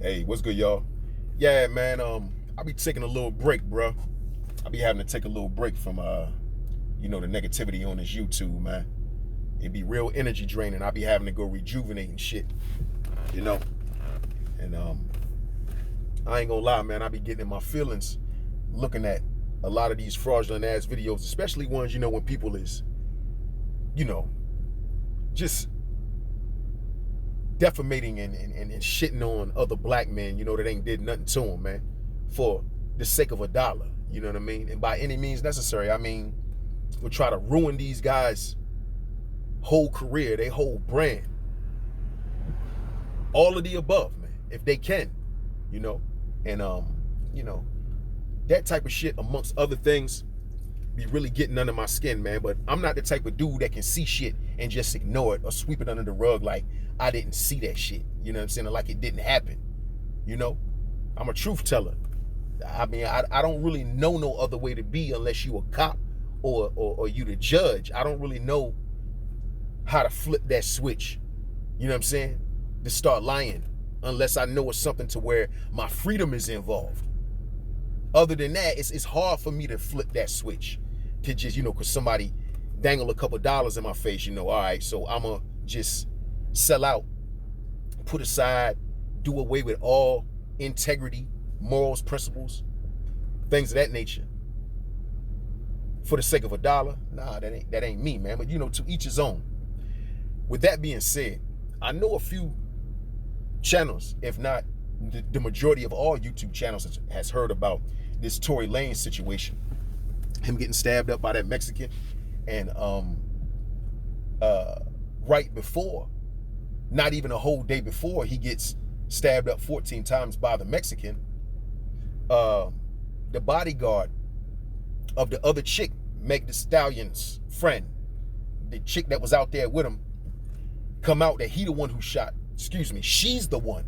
Hey, what's good, y'all? Yeah, man. I'll be taking a little break, bro. I'll be having to take a little break from the negativity on this YouTube, man. It'd be real energy draining. I'll be having to go rejuvenate and shit, you know. And I ain't gonna lie, man. I be getting in my feelings looking at a lot of these fraudulent ass videos, especially ones, when people is, just defamating and shitting on other black men, that ain't did nothing to them, man, for the sake of $1. You know what I mean? And by any means necessary, I mean, we'll try to ruin these guys' whole career, their whole brand. All of the above, man, if they can, and that type of shit, amongst other things, be really getting under my skin, man. But I'm not the type of dude that can see shit and just ignore it or sweep it under the rug like I didn't see that shit. You know what I'm saying? Or like it didn't happen. I'm a truth teller. I mean, I don't really know no other way to be unless you a cop or you the judge. I don't really know how to flip that switch. You know what I'm saying? To start lying, unless I know it's something to where my freedom is involved. Other than that, it's hard for me to flip that switch to just, because somebody dangle a couple dollars in my face, all right, so I'ma just sell out, put aside, do away with all integrity, morals, principles, things of that nature for the sake of $1. Nah, that ain't me, man. But to each his own. With that being said, I know a few channels, if not the majority of all YouTube channels, has heard about this Tory Lanez situation, him getting stabbed up by that Mexican, and right before, not even a whole day before, he gets stabbed up 14 times by the Mexican. The bodyguard of the other chick, Meg Thee Stallion's friend, the chick that was out there with him, come out that he the one who shot, she's the one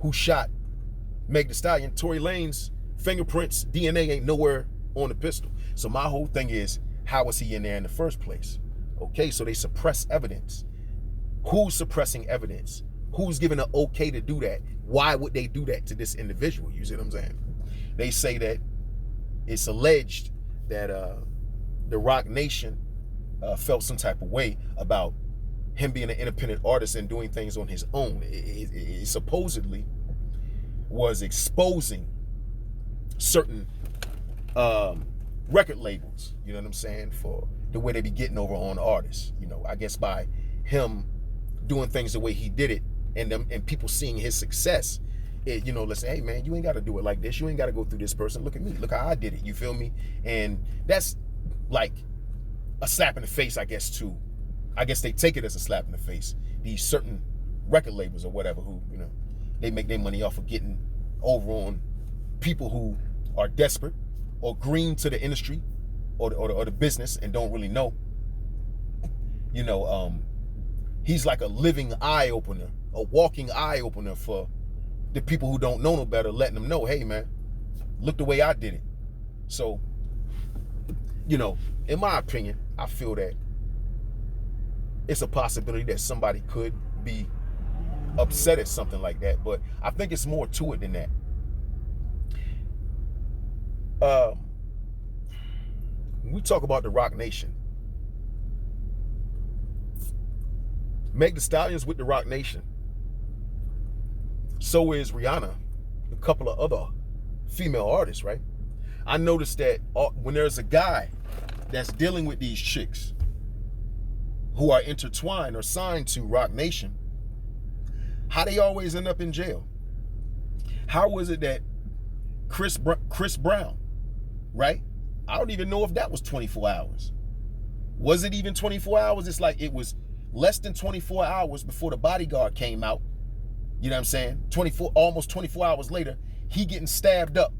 who shot Meg Thee Stallion. Tory Lanez fingerprints, DNA ain't nowhere on the pistol. So my whole thing is, how was he in there in the first place? Okay, so they suppress evidence. Who's suppressing evidence? Who's giving an okay to do that? Why would they do that to this individual? You see what I'm saying? They say that it's alleged that the Rock Nation felt some type of way about him being an independent artist and doing things on his own. It supposedly was exposing certain record labels, you know what I'm saying, for the way they be getting over on artists. I guess by him doing things the way he did it, and people seeing his success, let's say, hey man, you ain't got to do it like this. You ain't got to go through this person. Look at me. Look how I did it. You feel me? And that's like a slap in the face, I guess, too. I guess they take it as a slap in the face. These certain record labels or whatever, who, they make their money off of getting over on people who are desperate or green to the industry or the business and don't really know. He's like a living eye opener, a walking eye opener for the people who don't know no better, letting them know, hey man, look the way I did it. So, in my opinion, I feel that it's a possibility that somebody could be upset at something like that, but I think it's more to it than that. When we talk about the Rock Nation, Meg Thee Stallion's with the Rock Nation. So is Rihanna, a couple of other female artists, right? I noticed that when there's a guy that's dealing with these chicks who are intertwined or signed to Rock Nation, how they always end up in jail. How was it that Chris Brown, right? I don't even know if that was 24 hours. Was it even 24 hours? It's like it was less than 24 hours before the bodyguard came out. You know what I'm saying? Almost 24 hours later, he getting stabbed up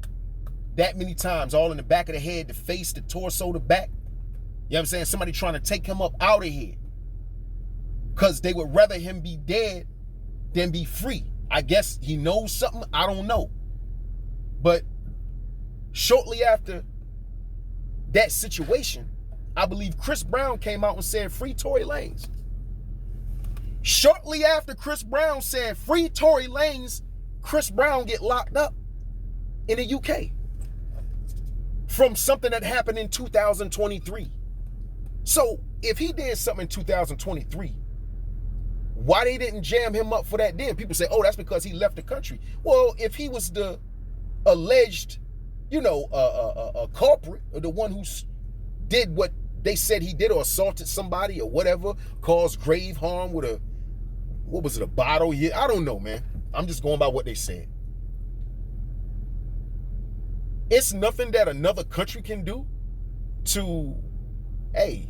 that many times, all in the back of the head, the face, the torso, the back. You know what I'm saying? Somebody trying to take him up out of here, because they would rather him be dead than be free. I guess he knows something. I don't know. But shortly after that situation, I believe Chris Brown came out and said, free Tory Lanez. Shortly after Chris Brown said, free Tory Lanez, Chris Brown get locked up in the UK from something that happened in 2023. So if he did something in 2023, why they didn't jam him up for that then? People say, oh, that's because he left the country. Well, if he was the alleged, a culprit, or the one who did what they said he did, or assaulted somebody or whatever, caused grave harm with a bottle? Yeah, I don't know, man. I'm just going by what they said. It's nothing that another country can do to, hey,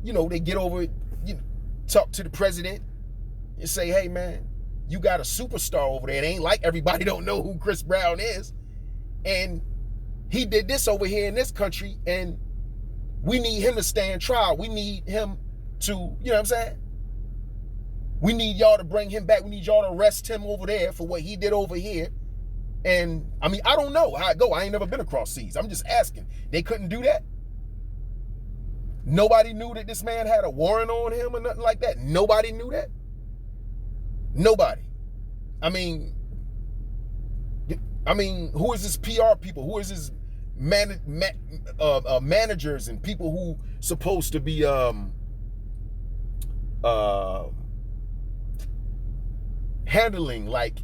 they get over it, talk to the president and say, hey, man, you got a superstar over there. It ain't like everybody don't know who Chris Brown is. And he did this over here in this country, and we need him to stand trial. We need him to, you know what I'm saying? We need y'all to bring him back. We need y'all to arrest him over there for what he did over here. And, I mean, I don't know how it go. I ain't never been across seas. I'm just asking. They couldn't do that? Nobody knew that this man had a warrant on him or nothing like that? Nobody knew that? Nobody. I mean, who is this PR people? Who is this managers and people who supposed to be handling like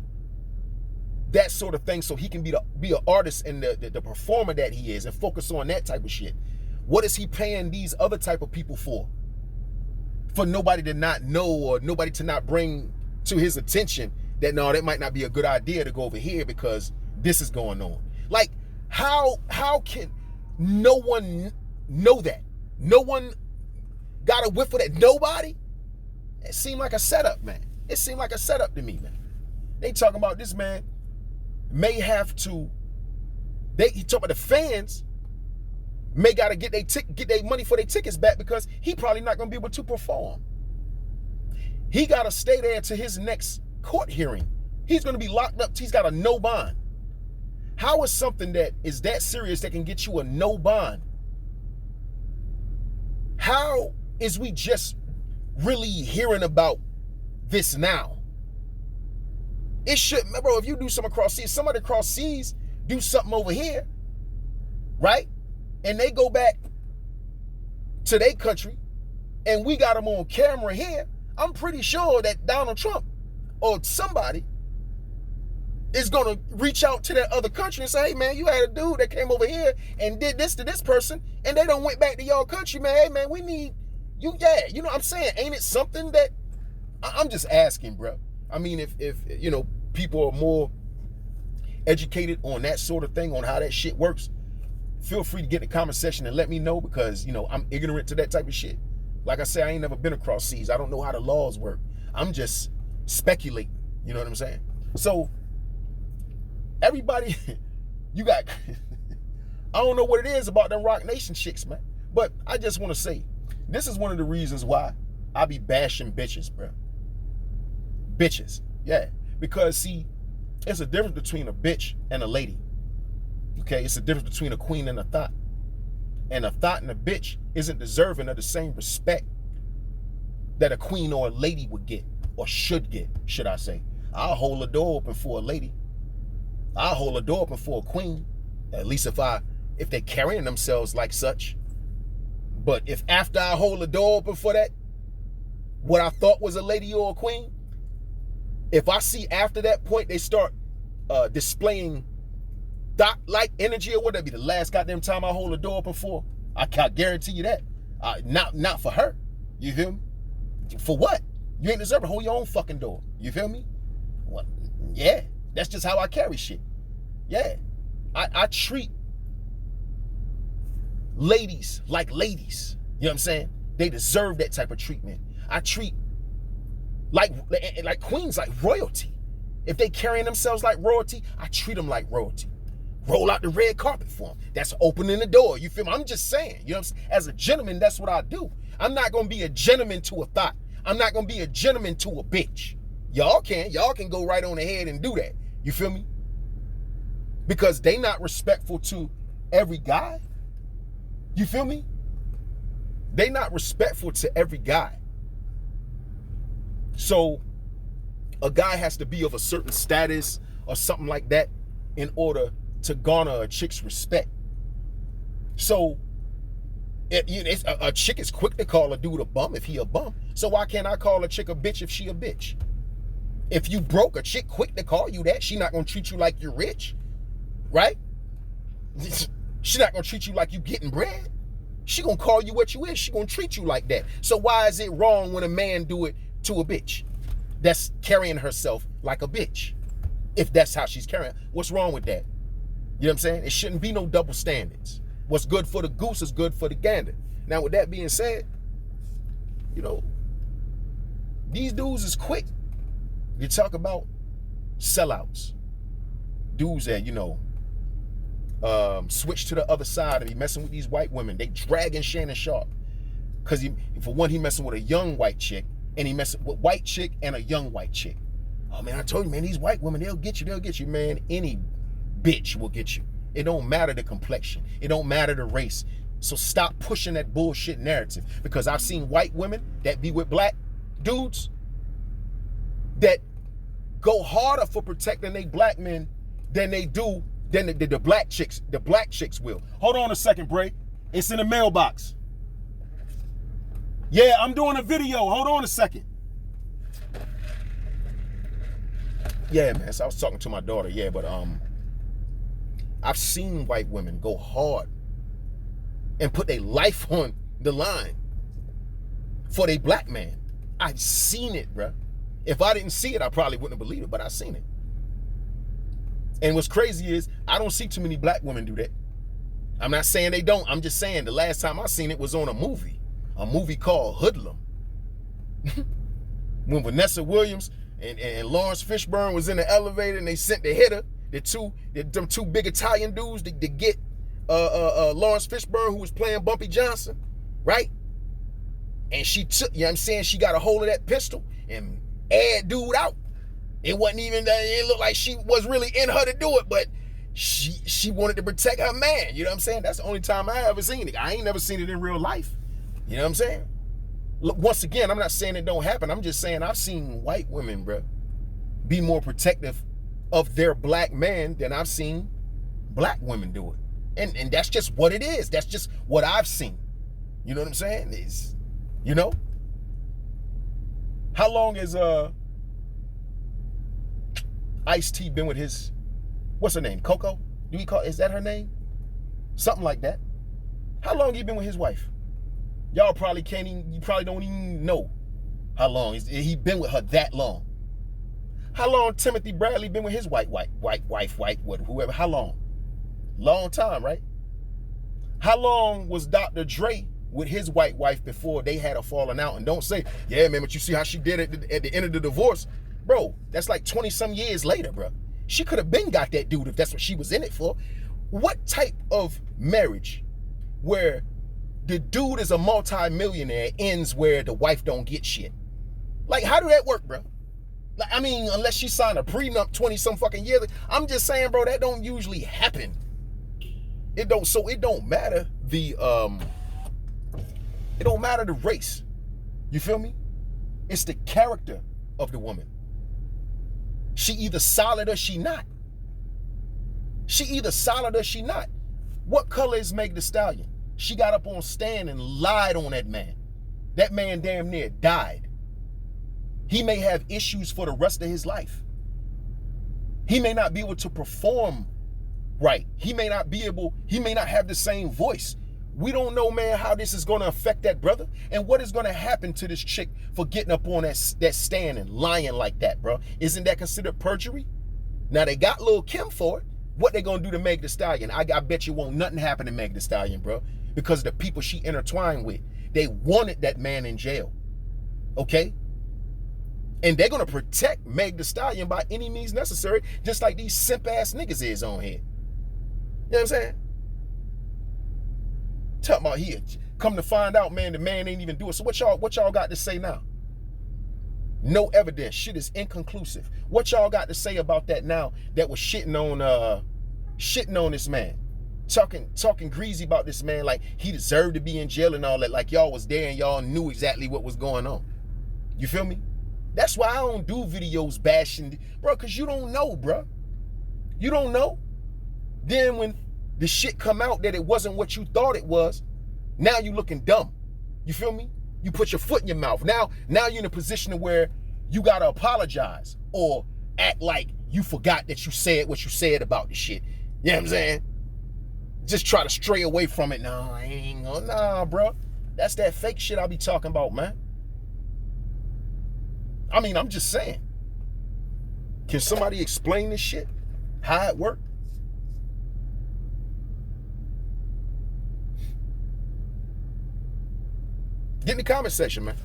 that sort of thing, so he can be an artist and the performer that he is, and focus on that type of shit? What is he paying these other type of people for? For nobody to not know, or nobody to not bring to his attention that, no, that might not be a good idea to go over here because this is going on. Like, how can no one know that? No one got a whiff of that? Nobody? It seemed like a setup, man. It seemed like a setup to me, man. They talking about this man may have to, he talking about the fans may got to get their money for their tickets back because he probably not going to be able to perform. He got to stay there to his next court hearing. He's going to be locked up. He's got a no bond. How is something that is that serious that can get you a no bond? How is we just really hearing about this now? It should, bro, if you do something across seas, somebody across seas do something over here, right? And they go back to their country and we got them on camera here, I'm pretty sure that Donald Trump or somebody is going to reach out to that other country and say, hey, man, you had a dude that came over here and did this to this person, and they done went back to y'all country, man. Hey, man, we need you. Yeah, you know what I'm saying? Ain't it something that, I'm just asking, bro. I mean, if people are more educated on that sort of thing, on how that shit works, feel free to get in the comment section and let me know, because, I'm ignorant to that type of shit. Like I said, I ain't never been across seas. I don't know how the laws work. I'm just speculating. You know what I'm saying? So, everybody, you got, I don't know what it is about them Rock Nation chicks, man. But I just want to say, this is one of the reasons why I be bashing bitches, bro. Bitches. Yeah. Because, see, it's a difference between a bitch and a lady. Okay? It's a difference between a queen and a thought. And a thought and a bitch isn't deserving of the same respect that a queen or a lady would get, or should get, should I say. I'll hold the door open for a lady. I'll hold the door open for a queen, at least if they're carrying themselves like such. But if after I hold the door open for that, what I thought was a lady or a queen, if I see after that point they start displaying thought-like energy or whatever, be the last goddamn time I hold the door open for. I can't guarantee you that. Not for her. You feel me? For what? You ain't deserving. Hold your own fucking door. You feel me? What? Yeah. That's just how I carry shit. Yeah. I treat ladies like ladies. You know what I'm saying? They deserve that type of treatment. I treat like queens like royalty. If they carrying themselves like royalty, I treat them like royalty. Roll out the red carpet for them. That's opening the door. You feel me? I'm just saying. You know what I'm saying? As a gentleman, that's what I do. I'm not going to be a gentleman to a thought. I'm not going to be a gentleman to a bitch. Y'all can go right on ahead and do that. You feel me? Because they not respectful to every guy. You feel me? They not respectful to every guy. So a guy has to be of a certain status, or something like that in order to garner a chick's respect. So a chick is quick to call a dude a bum if he a bum. So why can't I call a chick a bitch if she a bitch? If you broke, a chick quick to call you that. She not gonna treat you like you're rich, right? She not gonna treat you like you getting bread. She gonna call you what you is. She gonna treat you like that. So why is it wrong when a man do it to a bitch that's carrying herself like a bitch? If that's how she's carrying, what's wrong with that? You know what I'm saying? It shouldn't be no double standards. What's good for the goose is good for the gander. Now, with that being said, you know, these dudes is quick. You talk about sellouts. Dudes that, you know, switch to the other side and he messing with these white women. They dragging Shannon Sharp. Because for one, he messing with a young white chick, and he messing with white chick and a young white chick. Oh man, I told you, man, these white women, they'll get you, man. Any bitch will get you. It don't matter the complexion. It don't matter the race. So stop pushing that bullshit narrative, because I've seen white women that be with black dudes that go harder for protecting they black men than they do than the black chicks. The black chicks will. Hold on a second, Bray. It's in the mailbox. Yeah, I'm doing a video. Hold on a second. Yeah, man. So I was talking to my daughter. Yeah, but I've seen white women go hard and put their life on the line for their black man. I've seen it, bruh. If I didn't see it, I probably wouldn't believe it, but I've seen it. And what's crazy is I don't see too many black women do that. I'm not saying they don't. I'm just saying the last time I seen it was on a movie called Hoodlum. When Vanessa Williams and Lawrence Fishburne was in the elevator and they sent the hitter, them two big Italian dudes to get Lawrence Fishburne, who was playing Bumpy Johnson, right? And she took, you know what I'm saying, she got a hold of that pistol and aired dude out. It wasn't even, it looked like she was really in her to do it, but she wanted to protect her man. You know what I'm saying? That's the only time I ever seen it. I ain't never seen it in real life. You know what I'm saying? Look, once again, I'm not saying it don't happen. I'm just saying I've seen white women, bro, be more protective of their black man than I've seen black women do it. And that's just what it is. That's just what I've seen. You know what I'm saying? Is, you know? How long has Ice-T been with his, what's her name? Coco? Is that her name? Something like that. How long he been with his wife? Y'all probably can't even, you probably don't even know how long he been with her that long. How long Timothy Bradley been with his white wife, whoever, how long? Long time, right? How long was Dr. Dre with his white wife before they had a falling out? And don't say, yeah, man, but you see how she did it at the end of the divorce? Bro, that's like 20 some years later, bro. She could have been got that dude if that's what she was in it for. What type of marriage where the dude is a multi-millionaire ends where the wife don't get shit? Like, how do that work, bro? Like, I mean, unless she signed a prenup 20 some fucking years. I'm just saying, bro, that don't usually happen. It don't matter the race. You feel me? It's the character of the woman. She either solid or she not. What color is Meg Thee Stallion? She got up on stand and lied on that man. That man damn near died. He may have issues for the rest of his life. He may not be able to perform right. He may not have the same voice. We don't know, man, how this is going to affect that brother and what is going to happen to this chick for getting up on that stand and lying like that, bro. Isn't that considered perjury? Now, they got Lil' Kim for it. What they going to do to Meg Thee Stallion? I bet you won't nothing happen to Meg Thee Stallion, bro, because the people she intertwined with, they wanted that man in jail, okay? And they're going to protect Meg Thee Stallion by any means necessary, just like these simp-ass niggas is on here. You know what I'm saying? Talking about here, come to find out, man, the man ain't even do it. So what y'all got to say now? No evidence. Shit is inconclusive. What y'all got to say about that now that was shitting on this man? Talking greasy about this man like he deserved to be in jail and all that, like y'all was there and y'all knew exactly what was going on. You feel me? That's why I don't do videos bashing, bro, because you don't know, bro. You don't know. Then when the shit come out that it wasn't what you thought it was, now you looking dumb. You feel me? You put your foot in your mouth. Now you're in a position where you gotta apologize or act like you forgot that you said what you said about the shit. You know what I'm saying? Just try to stray away from it. No, I ain't gonna. Nah, bro. That's that fake shit I be talking about, man. I mean, I'm just saying. Can somebody explain this shit? How it worked? Get in the comment section, man.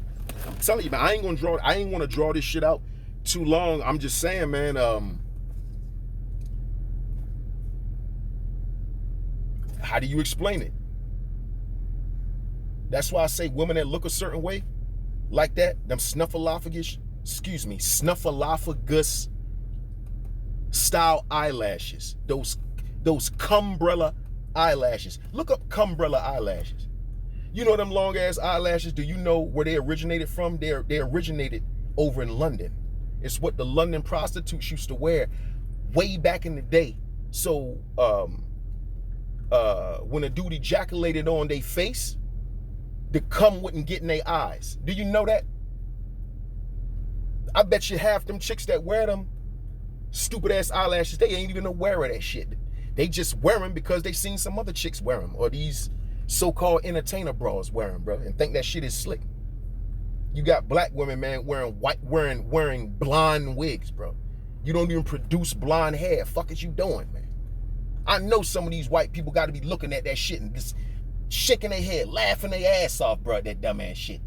I'm telling you, man, I ain't want to draw this shit out too long. I'm just saying, man, how do you explain it? That's why I say women that look a certain way, like that, them snuffleupagus style eyelashes, those cumbrella eyelashes. Look up cumbrella eyelashes. You know them long ass eyelashes? Do you know where they originated from? They originated over in London. It's what the London prostitutes used to wear way back in the day. So when a dude ejaculated on their face, the cum wouldn't get in their eyes. Do you know that? I bet you half them chicks that wear them stupid ass eyelashes, they ain't even aware of that shit. They just wear them because they seen some other chicks wear them, or these so-called entertainer bras wear them, bro, and think that shit is slick. You got black women, man, wearing blonde wigs, bro. You don't even produce blonde hair. Fuck is you doing, man? I know some of these white people got to be looking at that shit and just shaking their head, laughing their ass off, bro, that dumb ass shit.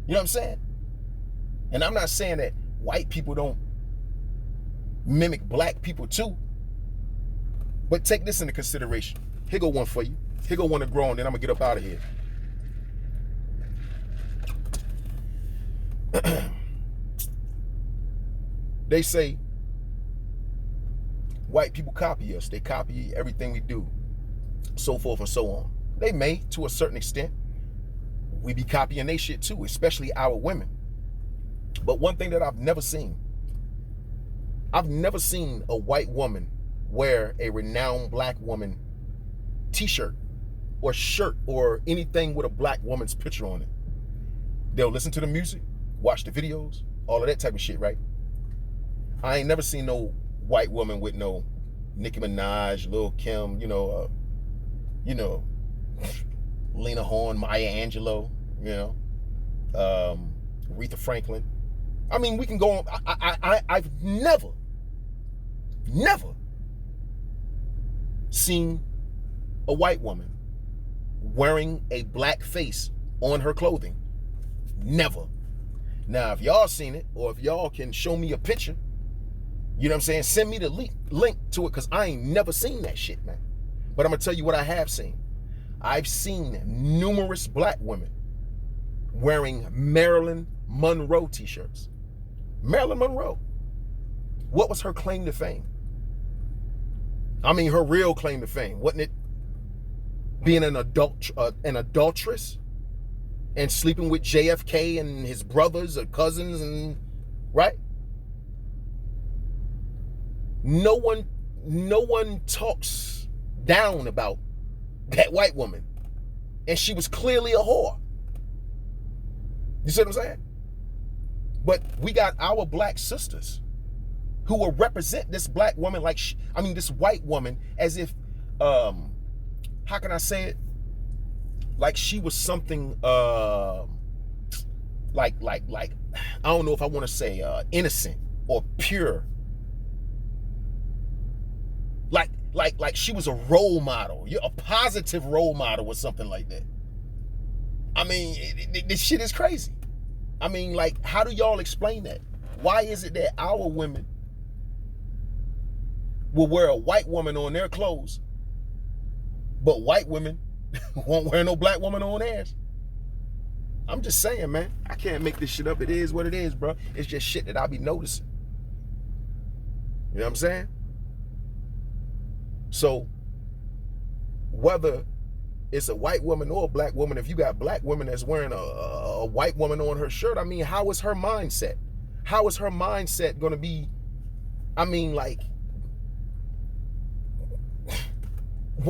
You know what I'm saying? And I'm not saying that white people don't mimic black people too, but take this into consideration. Here go one for you. Here go one to grow on, then I'm gonna get up out of here. They say white people copy us. They copy everything we do, so forth and so on. They may, to a certain extent. We be copying they shit too, especially our women. But one thing that I've never seen a white woman wear a renowned black woman t-shirt or shirt or anything with a black woman's picture on it. They'll listen to the music, watch the videos, all of that type of shit, right? I ain't never seen no white woman with no Nicki Minaj, Lil Kim, Lena Horne, Maya Angelou, Aretha Franklin. I mean, we can go on. I've never seen a white woman wearing a black face on her clothing. Never. Now, if y'all seen it, or if y'all can show me a picture, you know what I'm saying? Send me the link to it, because I ain't never seen that shit, man. But I'm going to tell you what I have seen. I've seen numerous black women wearing Marilyn Monroe t-shirts. Marilyn Monroe. What was her claim to fame? I mean, her real claim to fame. Wasn't it being an adulteress and sleeping with JFK and his brothers or cousins, and right? No one talks down about that white woman. And she was clearly a whore. You see what I'm saying? But we got our black sisters who will represent this black woman this white woman as if, how can I say it? Like she was something, like I don't know if I want to say innocent or pure. Like she was a role model. You're a positive role model or something like that. I mean, this shit is crazy. I mean, like, how do y'all explain that? Why is it that our women will wear a white woman on their clothes, but white women won't wear no black woman on theirs? I'm just saying, man. I can't make this shit up. It is what it is, bro. It's just shit that I be noticing. You know what I'm saying? So, whether it's a white woman or a black woman, if you got black women that's wearing a white woman on her shirt, I mean, how is her mindset? How is her mindset going to be, I mean, like,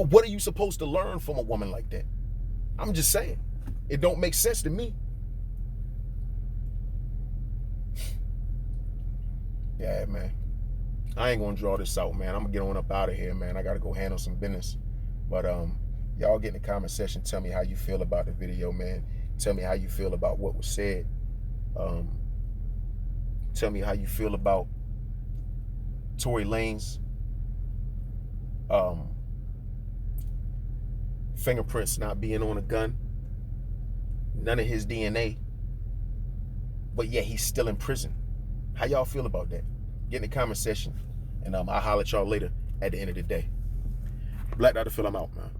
What are you supposed to learn from a woman like that? I'm just saying. It don't make sense to me. Yeah, man. I ain't gonna draw this out, man. I'm gonna get on up out of here, man. I gotta go handle some business. But y'all get in the comment section. Tell me how you feel about the video, man. Tell me how you feel about what was said. Tell me how you feel about Tory Lanez fingerprints not being on a gun, none of his DNA, but yet he's still in prison. How y'all feel about that? Get in the comment section, and I'll holler at y'all later at the end of the day. Black Dr. Phil, I'm out, man.